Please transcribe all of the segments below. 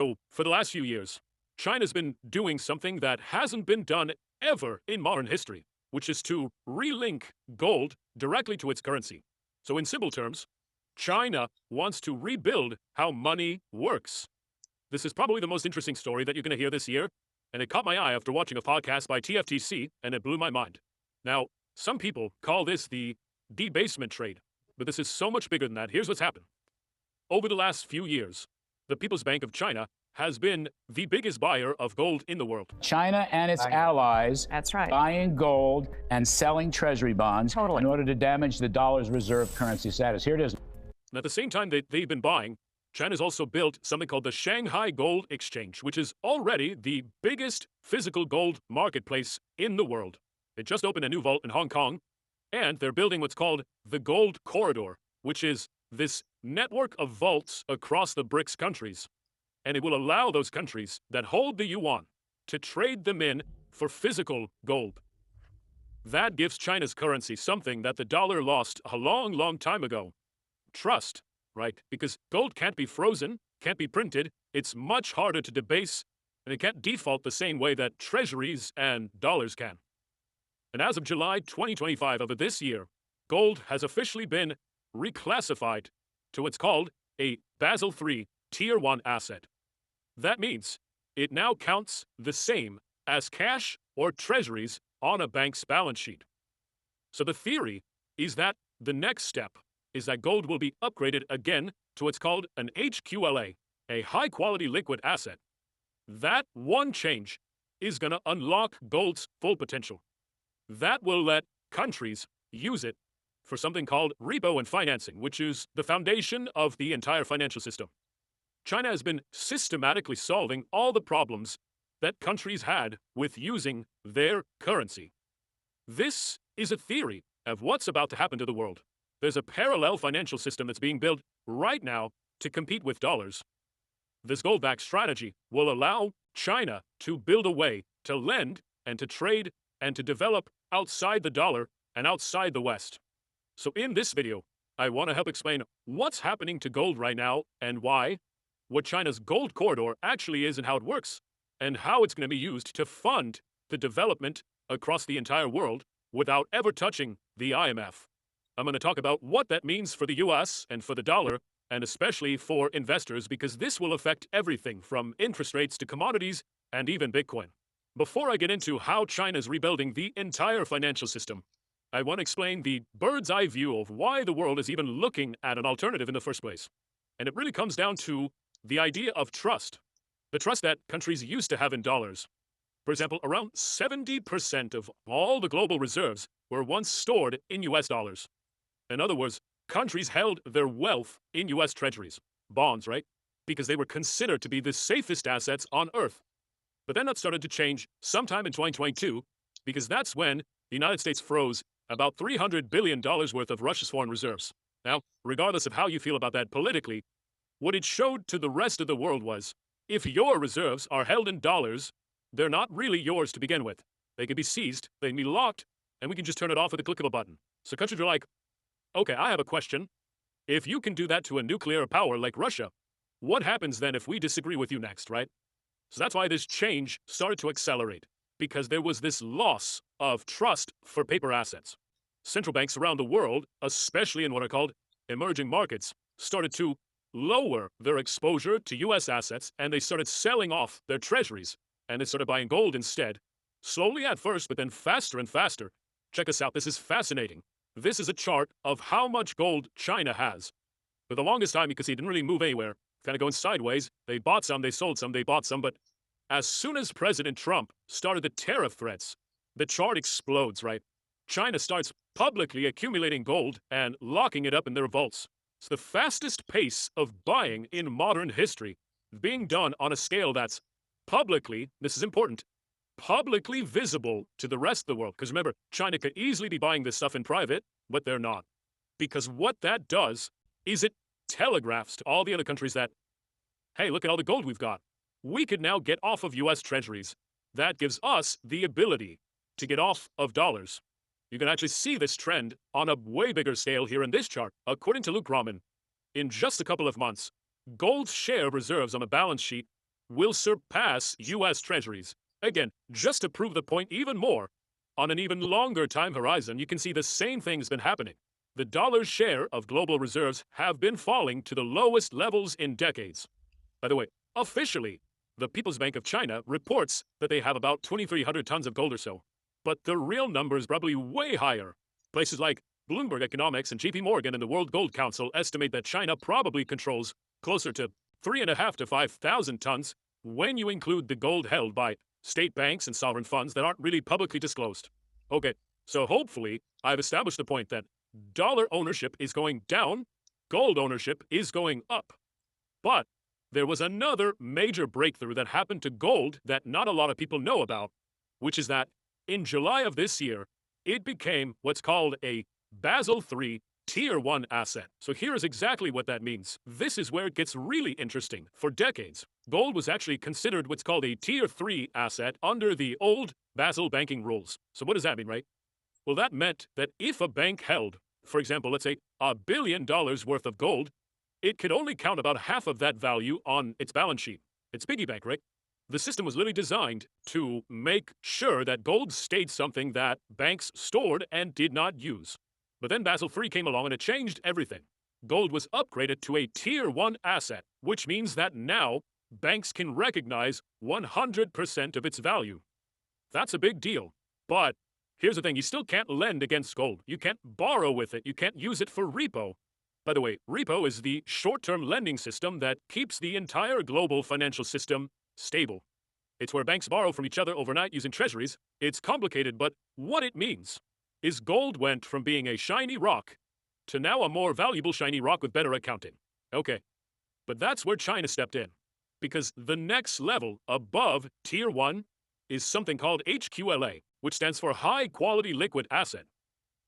So, for the last few years, China's been doing something that hasn't been done ever in modern history, which is to relink gold directly to its currency. So, in simple terms, China wants to rebuild how money works. This is probably the most interesting story that you're going to hear this year, and it caught my eye after watching a podcast by TFTC, and it blew my mind. Now, some people call this the debasement trade, but this is so much bigger than that. Here's what's happened. Over the last few years, the People's Bank of China has been the biggest buyer of gold in the world. China and its allies That's right. buying gold and selling treasury bonds Totally. in order to damage the dollar's reserve currency status. Here it is. And at the same time that they've been buying, China's also built something called the Shanghai Gold Exchange, which is already the biggest physical gold marketplace in the world. They just opened a new vault in Hong Kong, and they're building what's called the Gold Corridor, which is this network of vaults across the BRICS countries. And it will allow those countries that hold the yuan to trade them in for physical gold. That gives China's currency something that the dollar lost a long, long time ago. Trust, right? Because gold can't be frozen, can't be printed, it's much harder to debase, and it can't default the same way that treasuries and dollars can. And as of July 2025 of this year, gold has officially been reclassified to what's called a Basel III Tier 1 asset. That means it now counts the same as cash or treasuries on a bank's balance sheet. So the theory is that the next step is that gold will be upgraded again to what's called an HQLA, a high-quality liquid asset. That one change is going to unlock gold's full potential. That will let countries use it for something called repo and financing, which is the foundation of the entire financial system. China has been systematically solving all the problems that countries had with using their currency. This is a theory of what's about to happen to the world. There's a parallel financial system that's being built right now to compete with dollars. This gold-backed strategy will allow China to build a way to lend and to trade and to develop outside the dollar and outside the West. So in this video, I want to help explain what's happening to gold right now and why, what China's gold corridor actually is and how it works, and how it's going to be used to fund the development across the entire world without ever touching the IMF. I'm going to talk about what that means for the US and for the dollar, and especially for investors, because this will affect everything from interest rates to commodities and even Bitcoin. Before I get into how China's rebuilding the entire financial system, I want to explain the bird's eye view of why the world is even looking at an alternative in the first place. And it really comes down to the idea of trust. The trust that countries used to have in dollars. For example, around 70% of all the global reserves were once stored in US dollars. In other words, countries held their wealth in US treasuries, bonds, right? Because they were considered to be the safest assets on Earth. But then that started to change sometime in 2022, because that's when the United States froze about $300 billion worth of Russia's foreign reserves. Now, regardless of how you feel about that politically, what it showed to the rest of the world was, if your reserves are held in dollars, they're not really yours to begin with. They can be seized, they can be locked, and we can just turn it off with a click of a button. So countries are like, okay, I have a question. If you can do that to a nuclear power like Russia, what happens then if we disagree with you next, right? So that's why this change started to accelerate, because there was this loss of trust for paper assets. Central banks around the world, especially in what are called emerging markets, started to lower their exposure to US assets, and they started selling off their treasuries, and they started buying gold instead. Slowly at first, but then faster and faster. Check this out, this is fascinating. This is a chart of how much gold China has. For the longest time, you could see it didn't really move anywhere, kind of going sideways. They bought some, they sold some, they bought some, but as soon as President Trump started the tariff threats, the chart explodes, right? China starts publicly accumulating gold and locking it up in their vaults. It's the fastest pace of buying in modern history, being done on a scale that's publicly, this is important, publicly visible to the rest of the world. Because remember, China could easily be buying this stuff in private, but they're not. Because what that does is it telegraphs to all the other countries that, hey, look at all the gold we've got. We could now get off of US treasuries. That gives us the ability to get off of dollars. You can actually see this trend on a way bigger scale here in this chart. According to Luke Rahman, in just a couple of months, gold's share of reserves on the balance sheet will surpass U.S. Treasuries. Again, just to prove the point even more, on an even longer time horizon, you can see the same thing's been happening. The dollar's share of global reserves have been falling to the lowest levels in decades. By the way, officially, the People's Bank of China reports that they have about 2,300 tons of gold or so. But the real number is probably way higher. Places like Bloomberg Economics and JP Morgan and the World Gold Council estimate that China probably controls closer to 3,500 to 5,000 tons when you include the gold held by state banks and sovereign funds that aren't really publicly disclosed. Okay, so hopefully I've established the point that dollar ownership is going down, gold ownership is going up. But there was another major breakthrough that happened to gold that not a lot of people know about, which is that in July of this year, it became what's called a Basel III Tier 1 asset. So here's exactly what that means. This is where it gets really interesting. For decades, gold was actually considered what's called a Tier 3 asset under the old Basel banking rules. So what does that mean, right? Well, that meant that if a bank held, for example, let's say $1 billion worth of gold, it could only count about half of that value on its balance sheet. It's piggy bank, right? The system was literally designed to make sure that gold stayed something that banks stored and did not use. But then Basel III came along and it changed everything. Gold was upgraded to a Tier 1 asset, which means that now banks can recognize 100% of its value. That's a big deal. But here's the thing, you still can't lend against gold. You can't borrow with it. You can't use it for repo. By the way, repo is the short-term lending system that keeps the entire global financial system stable. It's where banks borrow from each other overnight using treasuries. It's complicated, but what it means is gold went from being a shiny rock to now a more valuable shiny rock with better accounting. Okay, but that's where China stepped in, because the next level above Tier 1 is something called HQLA, which stands for High Quality Liquid Asset.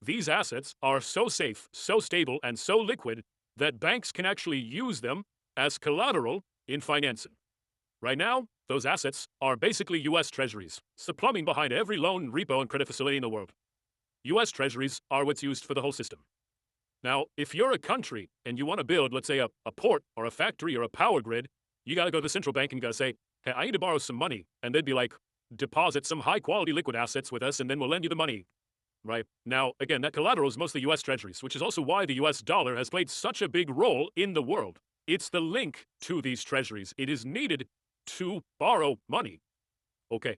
These assets are so safe, so stable, and so liquid that banks can actually use them as collateral in financing. Right now, those assets are basically U.S. Treasuries. It's the plumbing behind every loan, repo, and credit facility in the world. U.S. Treasuries are what's used for the whole system. Now, if you're a country and you want to build, let's say, a port or a factory or a power grid, you got to go to the central bank and you got to say, hey, I need to borrow some money. And they'd be like, deposit some high-quality liquid assets with us, and then we'll lend you the money. Right? Now, again, that collateral is mostly U.S. Treasuries, which is also why the U.S. dollar has played such a big role in the world. It's the link to these treasuries. It is needed to borrow money. Okay,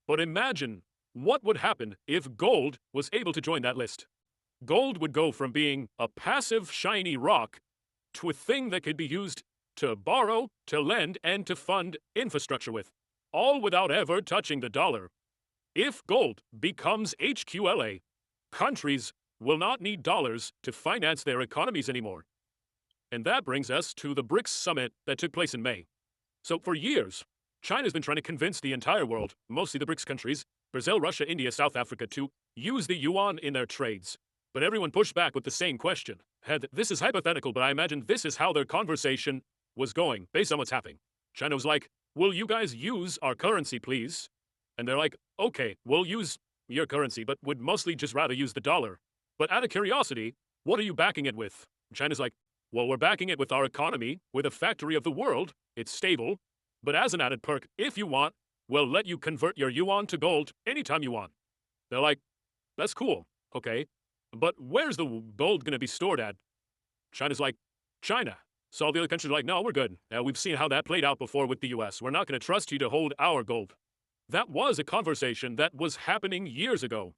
but imagine what would happen if gold was able to join that list. Gold would go from being a passive, shiny rock to a thing that could be used to borrow, to lend, and to fund infrastructure with, all without ever touching the dollar. If gold becomes HQLA, countries will not need dollars to finance their economies anymore. And that brings us to the BRICS summit that took place in May. So for years, China's been trying to convince the entire world, mostly the BRICS countries, Brazil, Russia, India, South Africa, to use the yuan in their trades. But everyone pushed back with the same question. This is hypothetical, but I imagine this is how their conversation was going, based on what's happening. China was like, will you guys use our currency, please? And they're like, okay, we'll use your currency, but would mostly just rather use the dollar. But out of curiosity, what are you backing it with? China's like, well, we're backing it with our economy, with a factory of the world. It's stable. But as an added perk, if you want, we'll let you convert your yuan to gold anytime you want. They're like, that's cool, okay. But where's the gold going to be stored at? China's like, China. So all the other countries are like, no, we're good. We've seen how that played out before with the US. We're not going to trust you to hold our gold. That was a conversation that was happening years ago.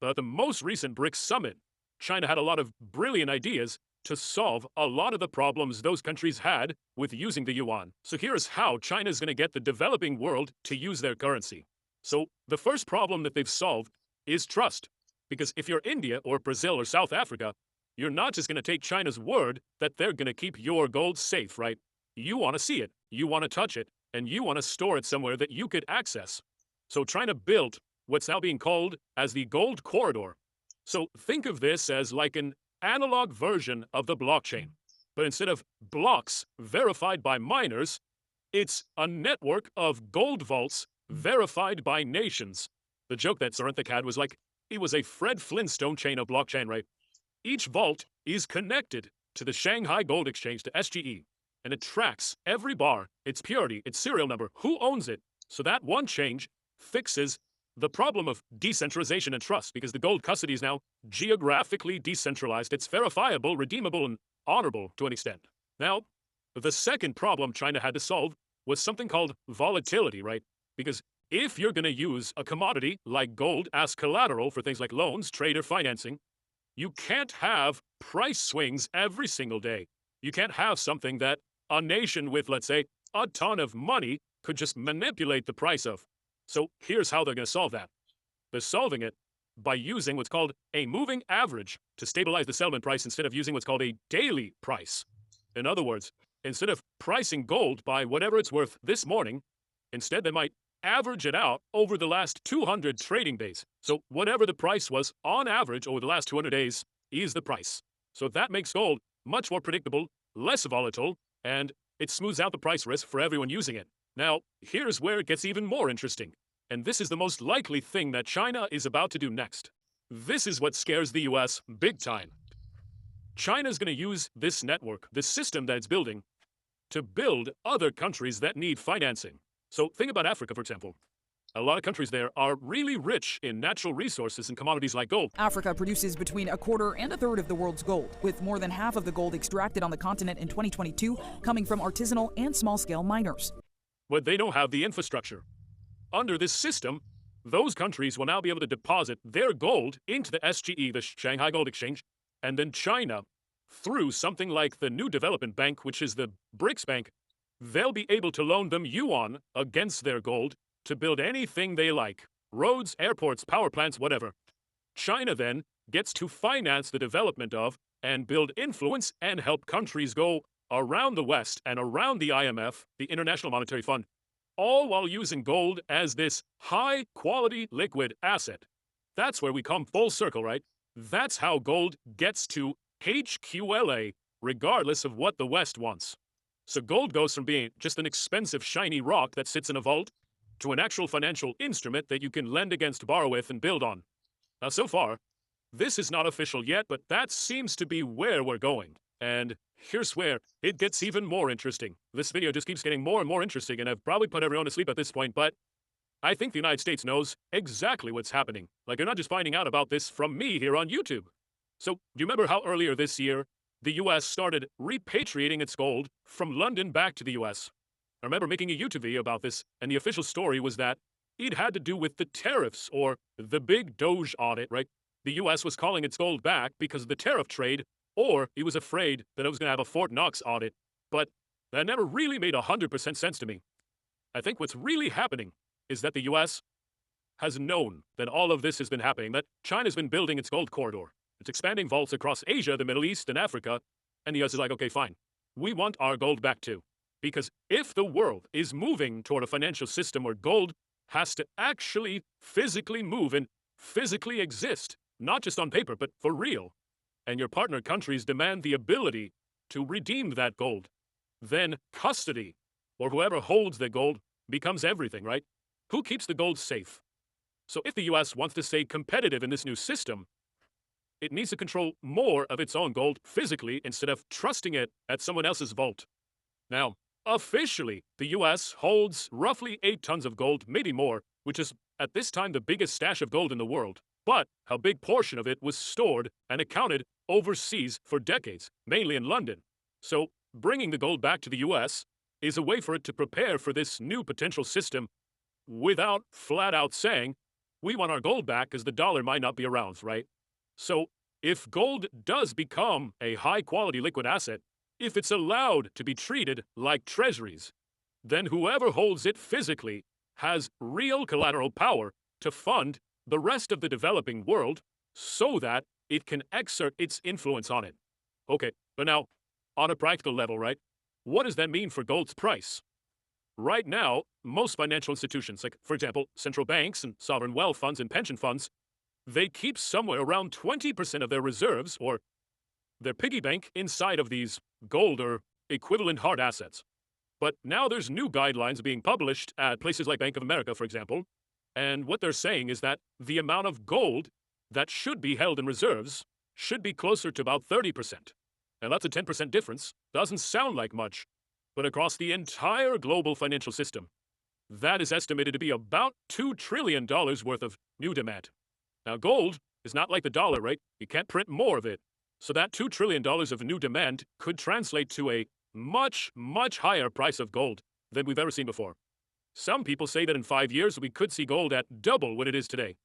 But at the most recent BRICS summit, China had a lot of brilliant ideas to solve a lot of the problems those countries had with using the yuan. So here's how China's going to get the developing world to use their currency. So the first problem that they've solved is trust. Because if you're India or Brazil or South Africa, you're not just going to take China's word that they're going to keep your gold safe, right? You want to see it, you want to touch it, and you want to store it somewhere that you could access. So China built what's now being called as the gold corridor. So think of this as like an analog version of the blockchain. But instead of blocks verified by miners, it's a network of gold vaults verified by nations. The joke that Saranthik had was like, it was a Fred Flintstone chain of blockchain, right? Each vault is connected to the Shanghai Gold Exchange, to SGE. and it tracks every bar, its purity, its serial number, who owns it. So that one change fixes the problem of decentralization and trust, because the gold custody is now geographically decentralized. It's verifiable, redeemable, and honorable to an extent. Now, the second problem China had to solve was something called volatility, right? Because if you're going to use a commodity like gold as collateral for things like loans, trade, or financing, you can't have price swings every single day. You can't have something that a nation with, let's say, a ton of money could just manipulate the price of. So here's how they're going to solve that. They're solving it by using what's called a moving average to stabilize the settlement price instead of using what's called a daily price. In other words, instead of pricing gold by whatever it's worth this morning, instead they might average it out over the last 200 trading days. So whatever the price was on average over the last 200 days is the price. So that makes gold much more predictable, less volatile, and it smooths out the price risk for everyone using it. Now, here's where it gets even more interesting. And this is the most likely thing that China is about to do next. This is what scares the US big time. China's going to use this network, this system that it's building, to build other countries that need financing. So think about Africa, for example. A lot of countries there are really rich in natural resources and commodities like gold. Africa produces between a quarter and a third of the world's gold, with more than half of the gold extracted on the continent in 2022 coming from artisanal and small-scale miners. But they don't have the infrastructure. Under this system, those countries will now be able to deposit their gold into the SGE, the Shanghai Gold Exchange, and then China, through something like the New Development Bank, which is the BRICS Bank, they'll be able to loan them yuan against their gold to build anything they like. Roads, airports, power plants, whatever. China then gets to finance the development of and build influence and help countries go around the West and around the IMF, the International Monetary Fund, all while using gold as this high-quality liquid asset. That's where we come full circle, right? That's how gold gets to HQLA, regardless of what the West wants. So gold goes from being just an expensive, shiny rock that sits in a vault to an actual financial instrument that you can lend against, borrow with, and build on. Now, so far, this is not official yet, but that seems to be where we're going. And here's where it gets even more interesting. This video just keeps getting more and more interesting, and I've probably put everyone to sleep at this point, but I think the United States knows exactly what's happening. Like, they're not just finding out about this from me here on YouTube. So, do you remember how earlier this year, the US started repatriating its gold from London back to the US? I remember making a YouTube video about this, and the official story was that it had to do with the tariffs, or the big Doge audit, right? The US was calling its gold back because of the tariff trade, or it was afraid that it was going to have a Fort Knox audit. But that never really made 100% sense to me. I think what's really happening is that the US has known that all of this has been happening, that China's been building its gold corridor. It's expanding vaults across Asia, the Middle East, and Africa, and the US is like, okay, fine. We want our gold back too. Because if the world is moving toward a financial system where gold has to actually physically move and physically exist, not just on paper, but for real, and your partner countries demand the ability to redeem that gold, then custody, or whoever holds the gold, becomes everything, right? Who keeps the gold safe? So if the US wants to stay competitive in this new system, it needs to control more of its own gold physically instead of trusting it at someone else's vault. Now, officially, the US holds roughly 8 tons of gold, maybe more, which is at this time the biggest stash of gold in the world. But a big portion of it was stored and accounted overseas for decades, mainly in London. So bringing the gold back to the US is a way for it to prepare for this new potential system without flat out saying, we want our gold back because the dollar might not be around, right? So if gold does become a high-quality liquid asset, if it's allowed to be treated like treasuries, then whoever holds it physically has real collateral power to fund the rest of the developing world so that it can exert its influence on it. Okay, but now, on a practical level, right, what does that mean for gold's price? Right now, most financial institutions, like, for example, central banks and sovereign wealth funds and pension funds, they keep somewhere around 20% of their reserves, or their piggy bank, inside of these gold or equivalent hard assets. But now there's new guidelines being published at places like Bank of America, for example, and what they're saying is that the amount of gold that should be held in reserves should be closer to about 30%. And that's a 10% difference. Doesn't sound like much, but across the entire global financial system. That is estimated to be about $2 trillion worth of new demand. Now, gold is not like the dollar, right? You can't print more of it. So that $2 trillion of new demand could translate to a much, much higher price of gold than we've ever seen before. Some people say that in 5 years we could see gold at double what it is today.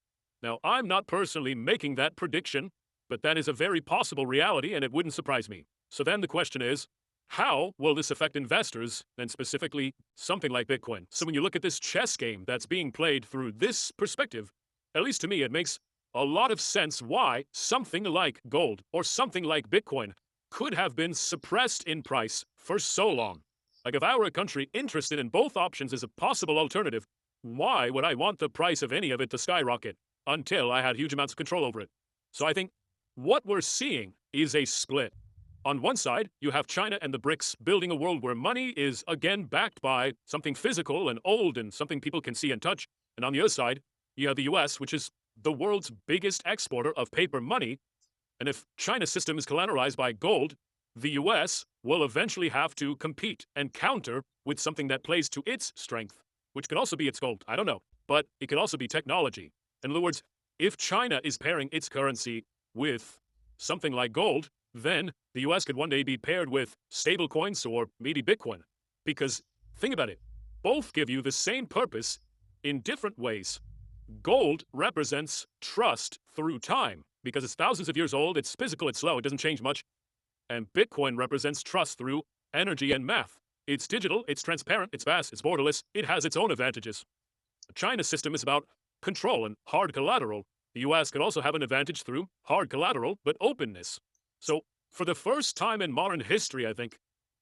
Now, I'm not personally making that prediction, but that is a very possible reality and it wouldn't surprise me. So then the question is, how will this affect investors, and specifically something like Bitcoin? So when you look at this chess game that's being played through this perspective, at least to me, it makes a lot of sense why something like gold or something like Bitcoin could have been suppressed in price for so long. Like if I were a country interested in both options as a possible alternative, why would I want the price of any of it to skyrocket until I had huge amounts of control over it? So I think what we're seeing is a split. On one side, you have China and the BRICS building a world where money is again backed by something physical and old and something people can see and touch. And on the other side, you have the US, which is the world's biggest exporter of paper money. And if China's system is collateralized by gold, the US will eventually have to compete and counter with something that plays to its strength, which could also be its gold. I don't know. But it could also be technology. In other words, if China is pairing its currency with something like gold, then the US could one day be paired with stable coins or maybe Bitcoin. Because think about it, both give you the same purpose in different ways. Gold represents trust through time because it's thousands of years old, it's physical, it's slow, it doesn't change much. And Bitcoin represents trust through energy and math. It's digital, it's transparent, it's vast, it's borderless, it has its own advantages. China's system is about control and hard collateral. The US could also have an advantage through hard collateral, but openness. So, for the first time in modern history, I think,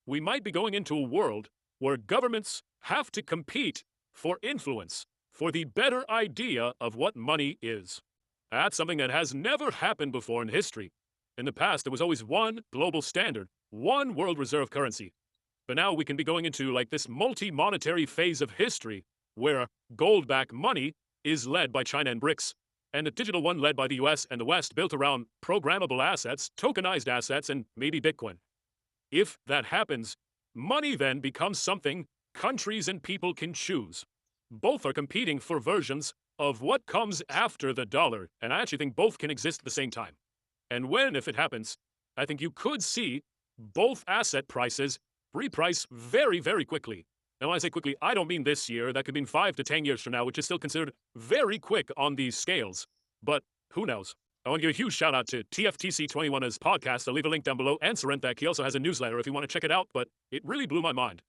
we might be going into a world where governments have to compete for influence, for the better idea of what money is. That's something that has never happened before in history. In the past, there was always one global standard, one world reserve currency. But now we can be going into like this multi-monetary phase of history where gold-backed money is led by China and BRICS, and a digital one led by the US and the West built around programmable assets, tokenized assets, and maybe Bitcoin. If that happens, money then becomes something countries and people can choose. Both are competing for versions of what comes after the dollar, and I actually think both can exist at the same time. And when, if it happens, I think you could see both asset prices reprice very, very quickly. Now, when I say quickly, I don't mean this year. That could mean 5 to 10 years from now, which is still considered very quick on these scales. But who knows? I want to give a huge shout out to TFTC21's podcast. I'll leave a link down below. And Sarenthak, he also has a newsletter if you want to check it out. But it really blew my mind.